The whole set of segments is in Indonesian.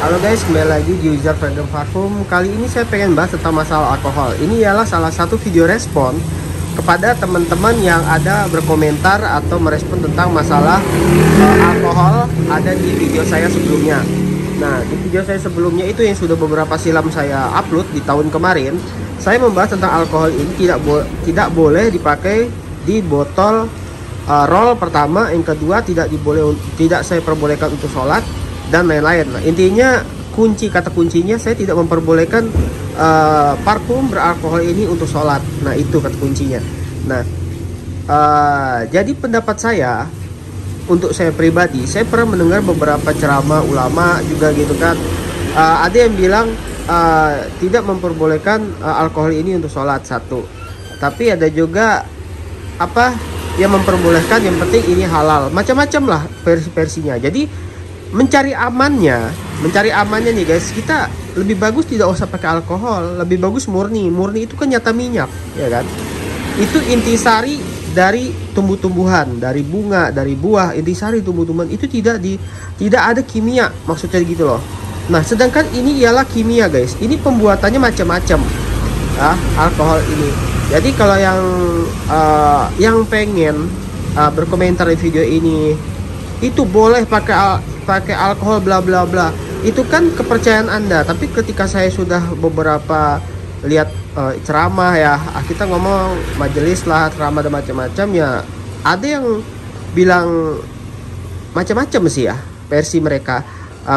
Halo guys, kembali lagi di Wizard Freedom Parfum. Kali ini saya pengen bahas tentang masalah alkohol. Ini ialah salah satu video respon kepada teman-teman yang ada berkomentar atau merespon tentang masalah alkohol ada di video saya sebelumnya. Nah, di video saya sebelumnya itu yang sudah beberapa silam saya upload di tahun kemarin, saya membahas tentang alkohol ini tidak boleh dipakai di botol roll pertama, yang kedua tidak saya perbolehkan untuk sholat dan lain-lain. Nah, intinya kata kuncinya saya tidak memperbolehkan parfum beralkohol ini untuk sholat. Nah, itu kata kuncinya. Nah, jadi pendapat saya, untuk saya pribadi, saya pernah mendengar beberapa ceramah ulama juga gitu kan, ada yang bilang tidak memperbolehkan alkohol ini untuk sholat, satu. Tapi ada juga yang memperbolehkan, yang penting ini halal, macam-macam lah versinya. Jadi mencari amannya nih guys, kita lebih bagus tidak usah pakai alkohol, lebih bagus murni itu kan nyata minyak, ya kan. Itu intisari dari tumbuh-tumbuhan, dari bunga, dari buah, intisari tumbuh-tumbuhan itu tidak ada kimia, maksudnya gitu loh. Nah, sedangkan ini ialah kimia guys, ini pembuatannya macam-macam alkohol ini. Jadi kalau yang pengen berkomentar di video ini itu boleh pakai alkohol bla bla bla, itu kan kepercayaan Anda. Tapi ketika saya sudah beberapa lihat ceramah, ya kita ngomong majelis lah, ceramah dan macam-macam, ya ada yang bilang macam-macam sih ya versi mereka,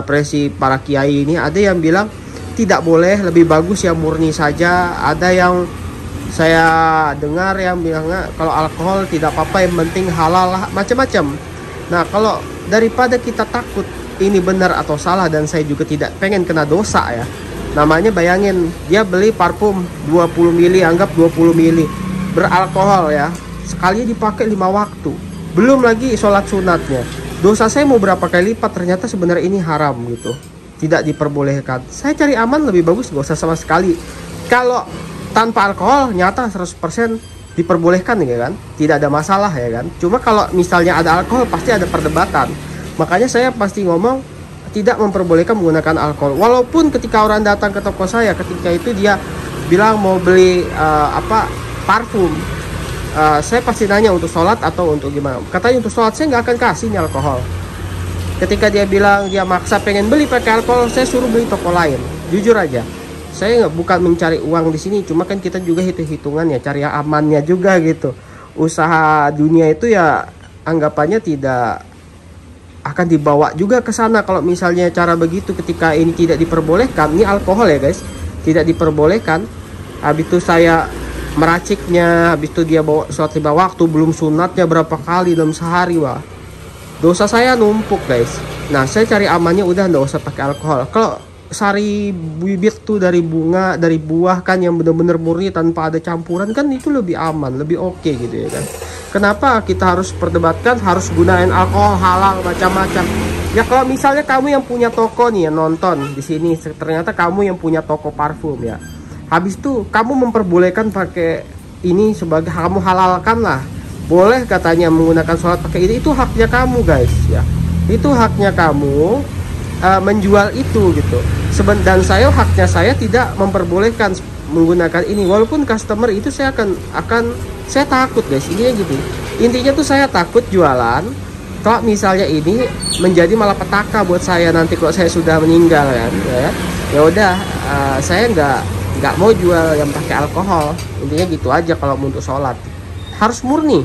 versi para kiai ini. Ada yang bilang tidak boleh, lebih bagus yang murni saja. Ada yang saya dengar yang bilang kalau alkohol tidak apa-apa, yang penting halal lah, macam-macam. Nah, kalau daripada kita takut ini benar atau salah, dan saya juga tidak pengen kena dosa ya. Namanya bayangin, dia beli parfum 20 mili, anggap 20 mili beralkohol ya, sekali dipakai 5 waktu, belum lagi sholat sunatnya. Dosa saya mau berapa kali lipat. Ternyata sebenarnya ini haram gitu, tidak diperbolehkan. Saya cari aman, lebih bagus gak usah sama sekali. Kalau tanpa alkohol nyata 100% diperbolehkan ya kan, tidak ada masalah ya kan. Cuma kalau misalnya ada alkohol pasti ada perdebatan. Makanya saya pasti ngomong tidak memperbolehkan menggunakan alkohol. Walaupun ketika orang datang ke toko saya, ketika itu dia bilang mau beli parfum, saya pasti nanya untuk sholat atau untuk gimana. Katanya untuk sholat, saya nggak akan kasih nih alkohol. Ketika dia bilang dia maksa pengen beli pakai alkohol, saya suruh beli toko lain. Jujur aja, saya bukan mencari uang di sini, cuma kan kita juga hitung-hitungan ya, cari yang amannya juga gitu. Usaha dunia itu ya anggapannya tidak akan dibawa juga ke sana kalau misalnya cara begitu. Ketika ini tidak diperbolehkan, ini alkohol ya guys, tidak diperbolehkan. Habis itu saya meraciknya, habis itu dia bawa sholat 5 waktu, belum sunatnya berapa kali dalam sehari, wah dosa saya numpuk guys. Nah, saya cari amannya udah nggak usah pakai alkohol. Kalau sari bibit tuh dari bunga, dari buah kan, yang bener-bener murni tanpa ada campuran kan, itu lebih aman, lebih oke gitu ya kan. Kenapa kita harus perdebatkan harus gunain alkohol halal macam-macam? Ya kalau misalnya kamu yang punya toko nih, yang nonton di sini, ternyata kamu yang punya toko parfum ya, habis itu kamu memperbolehkan pakai ini sebagai, kamu halalkan lah, boleh katanya menggunakan sholat pakai ini, itu haknya kamu guys ya, itu haknya kamu menjual itu gitu. Dan haknya saya tidak memperbolehkan menggunakan ini, walaupun customer itu saya akan saya takut guys, intinya tuh saya takut jualan kalau misalnya ini menjadi malapetaka buat saya nanti kalau saya sudah meninggal kan ya udah, saya nggak mau jual yang pakai alkohol. Intinya gitu aja. Kalau untuk sholat harus murni.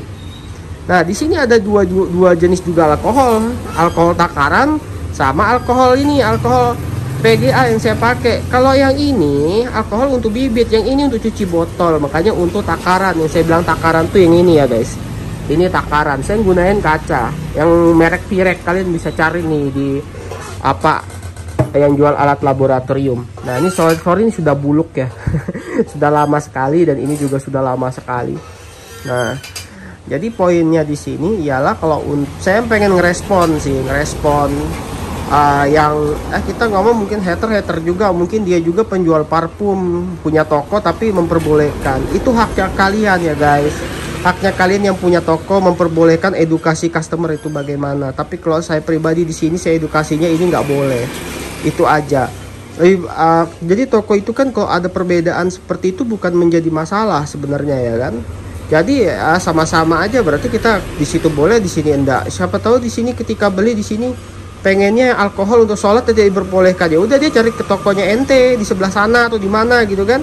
Nah, di sini ada dua jenis juga alkohol takaran sama alkohol PGA yang saya pakai. Kalau yang ini alkohol untuk bibit, yang ini untuk cuci botol. Makanya untuk takaran, yang saya bilang takaran tuh yang ini ya guys, ini takaran. Saya gunain kaca yang merek Pirek, kalian bisa cari nih di yang jual alat laboratorium. Nah, ini sorry ini sudah buluk ya sudah lama sekali, dan ini juga sudah lama sekali. Nah, jadi poinnya di sini ialah kalau saya pengen ngerespon yang kita ngomong, mungkin hater juga, mungkin dia juga penjual parfum, punya toko tapi memperbolehkan. Itu haknya kalian ya guys, haknya kalian yang punya toko memperbolehkan edukasi customer itu bagaimana. Tapi kalau saya pribadi di sini, saya edukasinya ini nggak boleh. Itu aja. Jadi toko itu kan kalau ada perbedaan seperti itu bukan menjadi masalah sebenarnya ya kan. Jadi sama-sama aja, berarti kita di situ boleh, di sini enggak. Siapa tahu di sini ketika beli di sini pengennya alkohol untuk sholat tidak diperbolehkan, ya udah dia cari ke tokonya ente di sebelah sana atau di mana gitu kan.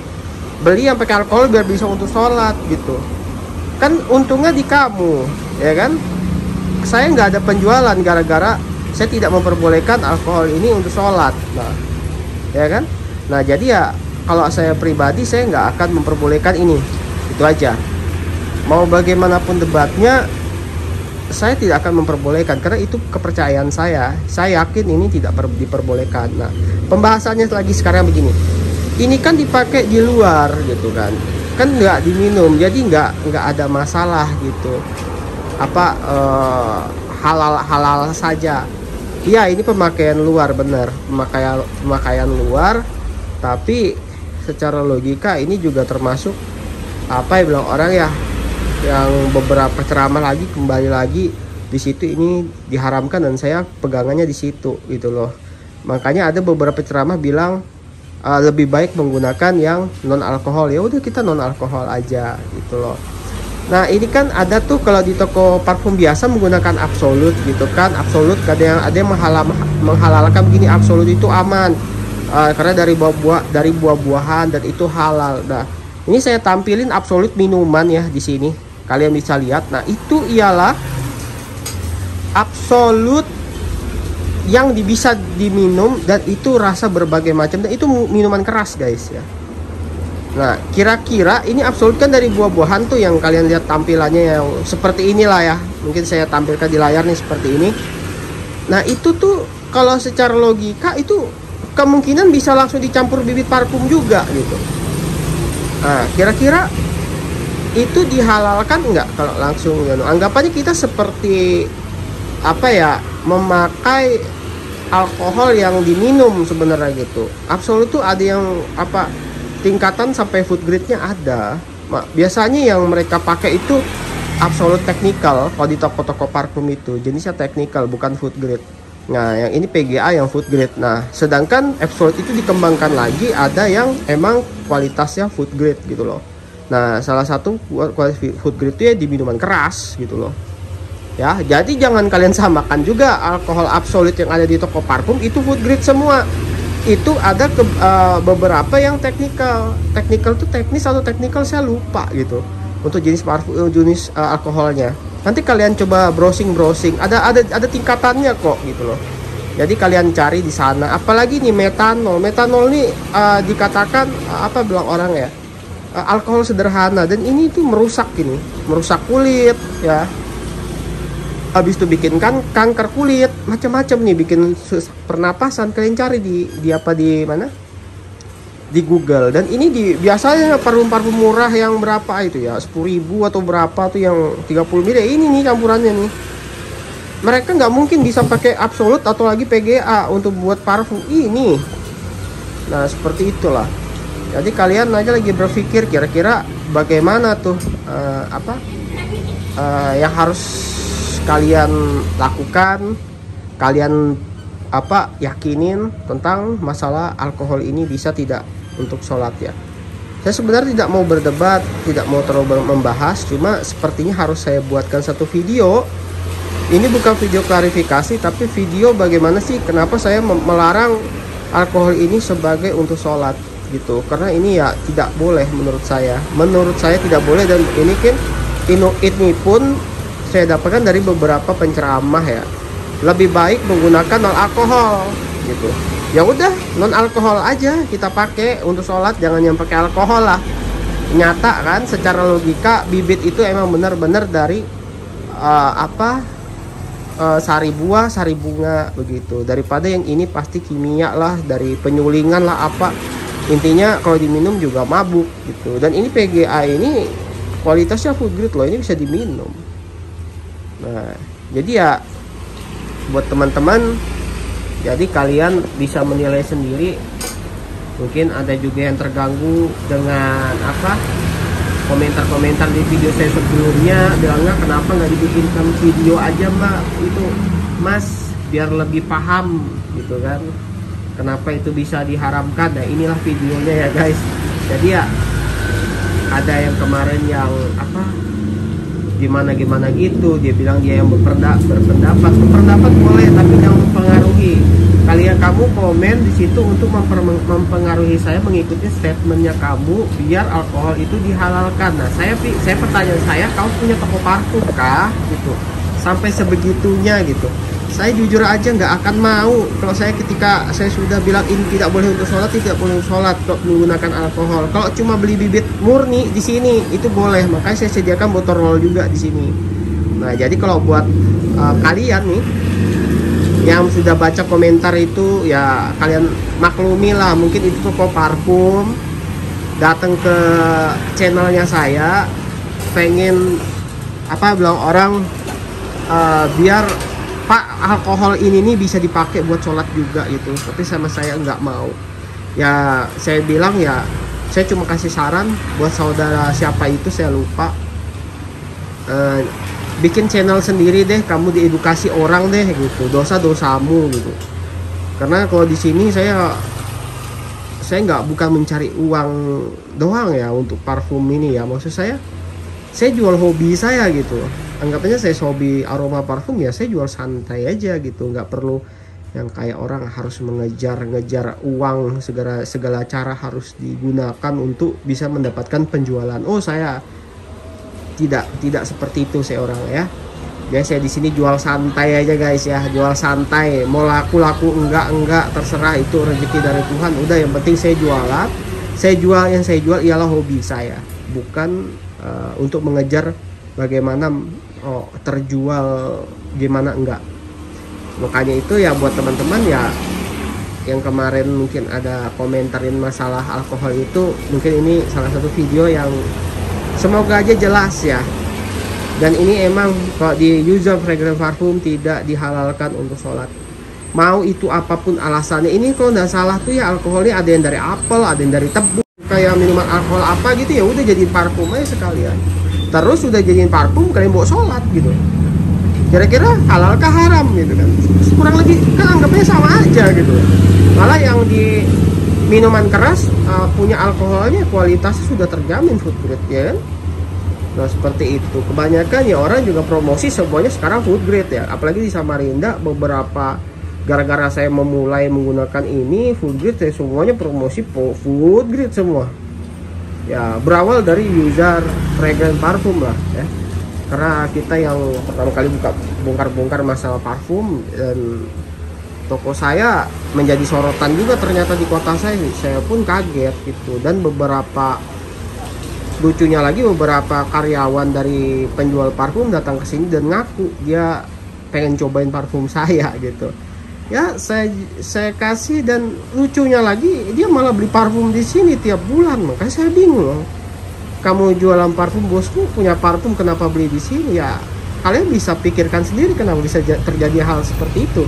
Beli yang pakai alkohol biar bisa untuk sholat gitu. Kan untungnya di kamu, ya kan. Saya nggak ada penjualan gara-gara saya tidak memperbolehkan alkohol ini untuk sholat. Nah, ya kan. Nah jadi ya kalau saya pribadi saya nggak akan memperbolehkan ini, itu aja. Mau bagaimanapun debatnya saya tidak akan memperbolehkan karena itu kepercayaan saya yakin ini tidak diperbolehkan. Nah pembahasannya lagi sekarang begini, ini kan dipakai di luar gitu kan nggak diminum, jadi nggak ada masalah gitu, apa halal saja. Iya ini pemakaian luar, bener, pemakaian luar, tapi secara logika ini juga termasuk apa ya bilang orang ya, yang beberapa ceramah lagi kembali lagi di situ ini diharamkan dan saya pegangannya di situ gitu loh. Makanya ada beberapa ceramah bilang lebih baik menggunakan yang non alkohol, ya udah kita non alkohol aja gitu loh. Nah ini kan ada tuh kalau di toko parfum biasa menggunakan absolut gitu kan, absolut ada yang menghalalkan begini, absolut itu aman karena dari buah-buahan dan itu halal. Nah ini saya tampilin absolut minuman ya di sini, kalian bisa lihat. Nah itu ialah absolut yang bisa diminum dan itu rasa berbagai macam dan itu minuman keras guys ya. Nah kira-kira ini absolut kan dari buah-buahan tuh yang kalian lihat tampilannya yang seperti inilah ya, mungkin saya tampilkan di layar nih seperti ini. Nah itu tuh kalau secara logika itu kemungkinan bisa langsung dicampur bibit parfum juga gitu. Nah kira-kira itu dihalalkan nggak kalau langsung ya? Anggapannya kita seperti apa ya, memakai alkohol yang diminum sebenarnya gitu. Absolut tuh ada yang apa tingkatan sampai food grade-nya ada. Biasanya yang mereka pakai itu absolut technical kalau di toko-toko parfum itu jenisnya technical bukan food grade. Nah yang ini PGA yang food grade. Nah sedangkan absolut itu dikembangkan lagi ada yang emang kualitasnya food grade gitu loh. Nah salah satu kualitas food grade itu ya di minuman keras gitu loh ya. Jadi jangan kalian samakan juga alkohol absolut yang ada di toko parfum itu food grade semua. Itu ada beberapa yang technical tuh teknis atau technical saya lupa gitu untuk jenis parfum, jenis alkoholnya. Nanti kalian coba browsing ada tingkatannya kok gitu loh. Jadi kalian cari di sana. Apalagi nih metanol nih dikatakan apa bilang orang ya, alkohol sederhana dan ini tuh merusak kulit ya. Habis itu bikin kanker kulit, macam-macam nih, bikin pernapasan. Kalian cari di mana? Di Google. Dan ini biasanya parfum murah yang berapa itu ya, 10.000 atau berapa tuh yang 30 ml. Ini nih campurannya nih. Mereka nggak mungkin bisa pakai absolut atau lagi PGA untuk buat parfum ini. Nah seperti itulah. Jadi kalian aja lagi berpikir kira-kira bagaimana tuh yang harus kalian lakukan, kalian yakinin tentang masalah alkohol ini bisa tidak untuk sholat ya. Saya sebenarnya tidak mau berdebat, tidak mau terlalu membahas, cuma sepertinya harus saya buatkan satu video. Ini bukan video klarifikasi tapi video bagaimana sih kenapa saya melarang alkohol ini sebagai untuk sholat gitu. Karena ini ya tidak boleh menurut saya tidak boleh. Dan ini pun saya dapatkan dari beberapa penceramah ya, lebih baik menggunakan non alkohol gitu. Ya udah non alkohol aja kita pakai untuk sholat, jangan yang pakai alkohol lah. Nyata kan secara logika bibit itu emang benar-benar dari sari buah, sari bunga begitu. Daripada yang ini pasti kimia lah, dari penyulingan lah apa. Intinya kalau diminum juga mabuk gitu. Dan ini PGA ini kualitasnya food grade loh, ini bisa diminum. Nah, jadi ya buat teman-teman, jadi kalian bisa menilai sendiri. Mungkin ada juga yang terganggu dengan komentar-komentar di video saya sebelumnya, bilangnya kenapa nggak dibikinkan video aja mbak itu mas biar lebih paham gitu kan. kenapa itu bisa diharamkan. Nah inilah videonya ya guys. Jadi ya ada yang kemarin yang apa gimana gitu, dia bilang dia yang berpendapat boleh, tapi jangan mempengaruhi. Kamu komen di situ untuk mempengaruhi saya mengikuti statementnya kamu biar alkohol itu dihalalkan. Nah saya pertanyaan saya, kamu punya toko parfum kah gitu, sampai sebegitunya gitu. Saya jujur aja nggak akan mau kalau ketika saya sudah bilang ini tidak boleh untuk sholat, tidak boleh sholat kalau menggunakan alkohol. Kalau cuma beli bibit murni di sini itu boleh, makanya saya sediakan botol roll juga di sini. Nah jadi kalau buat kalian nih yang sudah baca komentar itu ya kalian maklumi lah, mungkin itu toko parfum datang ke channelnya saya pengen bilang orang biar Pak, alkohol ini nih bisa dipakai buat sholat juga gitu, tapi sama saya nggak mau. Ya saya bilang ya saya cuma kasih saran buat saudara siapa itu saya lupa, bikin channel sendiri deh, kamu diedukasi orang deh gitu, dosa-dosamu gitu. Karena kalau di sini saya bukan mencari uang doang ya untuk parfum ini ya, maksud saya jual hobi saya gitu. Anggapannya saya hobi aroma parfum, ya saya jual santai aja gitu, nggak perlu yang kayak orang harus mengejar uang, segala cara harus digunakan untuk bisa mendapatkan penjualan. Oh saya tidak seperti itu saya orang ya. Jadi saya di sini jual santai aja guys ya, jual santai, mau laku enggak terserah, itu rezeki dari Tuhan. Udah yang penting saya jualan, yang saya jual ialah hobi saya, bukan untuk mengejar bagaimana terjual gimana enggak. Makanya itu ya buat teman-teman ya yang kemarin mungkin ada komentarin masalah alkohol itu, mungkin ini salah satu video yang semoga aja jelas ya. Dan ini emang kalau di user fragrance parfum tidak dihalalkan untuk sholat, mau itu apapun alasannya. Ini kalau nggak salah tuh ya alkoholnya ada yang dari apel, ada yang dari tebu, kayak minuman alkohol apa gitu ya udah jadiin parfum aja sekalian. Terus sudah jadiin parfum kalian bawa sholat gitu, kira-kira halal kah haram gitu kan, kurang lebih kan anggapnya sama aja gitu. Malah yang di minuman keras punya alkoholnya kualitasnya sudah terjamin food grade ya kan. Nah seperti itu kebanyakan ya, orang juga promosi semuanya sekarang food grade ya, apalagi di Samarinda beberapa, gara-gara saya memulai menggunakan ini food grade, saya semuanya promosi food grade semua ya, berawal dari user fragrance parfum lah ya. Karena kita yang pertama kali bongkar masalah parfum, dan toko saya menjadi sorotan juga ternyata di kota saya pun kaget gitu. Dan beberapa lucunya lagi, beberapa karyawan dari penjual parfum datang ke sini dan ngaku dia pengen cobain parfum saya gitu ya. Saya kasih, dan lucunya lagi dia malah beli parfum di sini tiap bulan. Makanya saya bingung loh, kamu jualan parfum, bosku punya parfum, kenapa beli di sini ya? Kalian bisa pikirkan sendiri kenapa bisa terjadi hal seperti itu.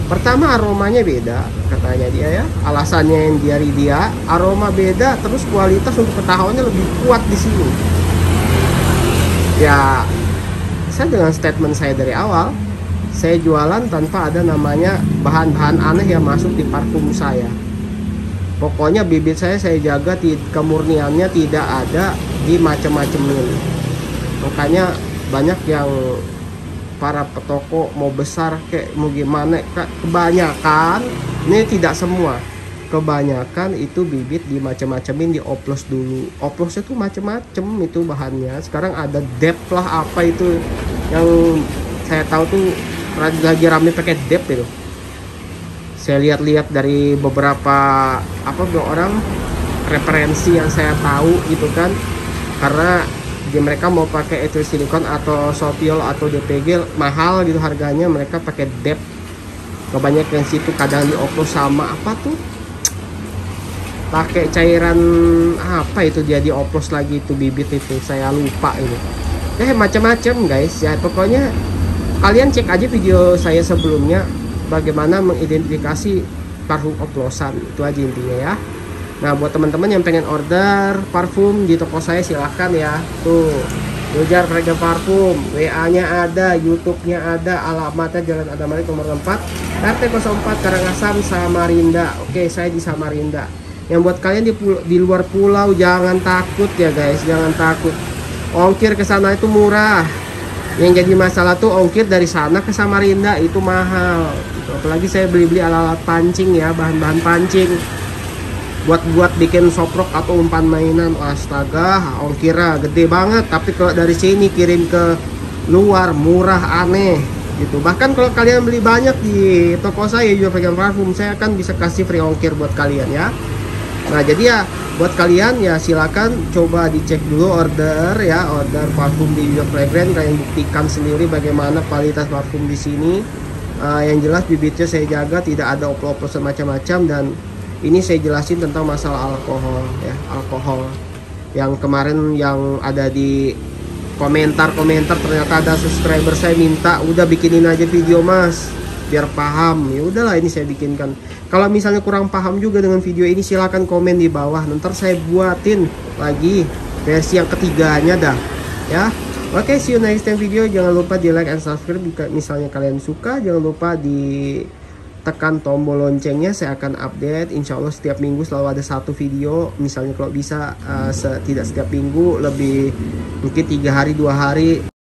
Pertama aromanya beda katanya dia ya, alasannya yang dari dia aroma beda, terus kualitas untuk ketahuannya lebih kuat di sini ya. Saya dengan statement saya dari awal, saya jualan tanpa ada namanya bahan-bahan aneh yang masuk di parfum saya. Pokoknya bibit saya jaga kemurniannya tidak ada di macam-macam ini. Makanya banyak yang para petoko mau besar kayak mau gimana, kebanyakan, ini tidak semua, kebanyakan itu bibit di macam-macamin, dioplos dulu. Oplosnya tuh macam-macam itu bahannya. Sekarang ada depth lah apa itu yang saya tahu tuh lagi rame pakai depth itu. Saya lihat-lihat dari beberapa orang referensi yang saya tahu gitu kan, karena mereka mau pakai etil silikon atau sotiol atau DPG mahal gitu harganya, mereka pakai depth. Kebanyakan situ kadang dioplos sama apa tuh, pakai cairan apa itu, dia dioplos lagi itu bibit itu, saya lupa ini. Macam-macam guys ya. Pokoknya kalian cek aja video saya sebelumnya bagaimana mengidentifikasi parfum oplosan, itu aja intinya ya. Nah buat teman-teman yang pengen order parfum di toko saya silahkan ya, tuh Yojar Fragrance Parfum, WA-nya ada, YouTube-nya ada, alamatnya Jalan Adamalik nomor 4, RT 04 Karangasem, Samarinda. Oke, saya di Samarinda. Yang buat kalian di luar pulau jangan takut ya guys, jangan takut. Ongkir ke sana itu murah. Yang jadi masalah tuh ongkir dari sana ke Samarinda itu mahal. Apalagi saya beli-beli alat-alat pancing ya, bahan-bahan pancing. Buat bikin soprok atau umpan mainan, astaga ongkirnya gede banget. Tapi kalau dari sini kirim ke luar murah aneh gitu. Bahkan kalau kalian beli banyak di toko saya juga Fragrance Parfum, saya akan bisa kasih free ongkir buat kalian ya. Nah jadi ya buat kalian ya silakan coba dicek dulu order ya, order parfum di Yojar Fragrance. Kalian buktikan sendiri bagaimana kualitas parfum di sini. Yang jelas bibitnya saya jaga, tidak ada oplosan macam-macam. Dan ini saya jelasin tentang masalah alkohol ya, alkohol yang kemarin yang ada di komentar-komentar, ternyata ada subscriber saya minta udah bikinin aja video mas biar paham. Ya udahlah, ini saya bikinkan. Kalau misalnya kurang paham juga dengan video ini, silahkan komen di bawah, nanti saya buatin lagi versi yang ketiganya dah ya. Oke, see you next time video. Jangan lupa di like and subscribe jika misalnya kalian suka. Jangan lupa di tekan tombol loncengnya, saya akan update insya Allah setiap minggu selalu ada satu video. Misalnya kalau bisa tidak setiap minggu, lebih mungkin 3 hari 2 hari.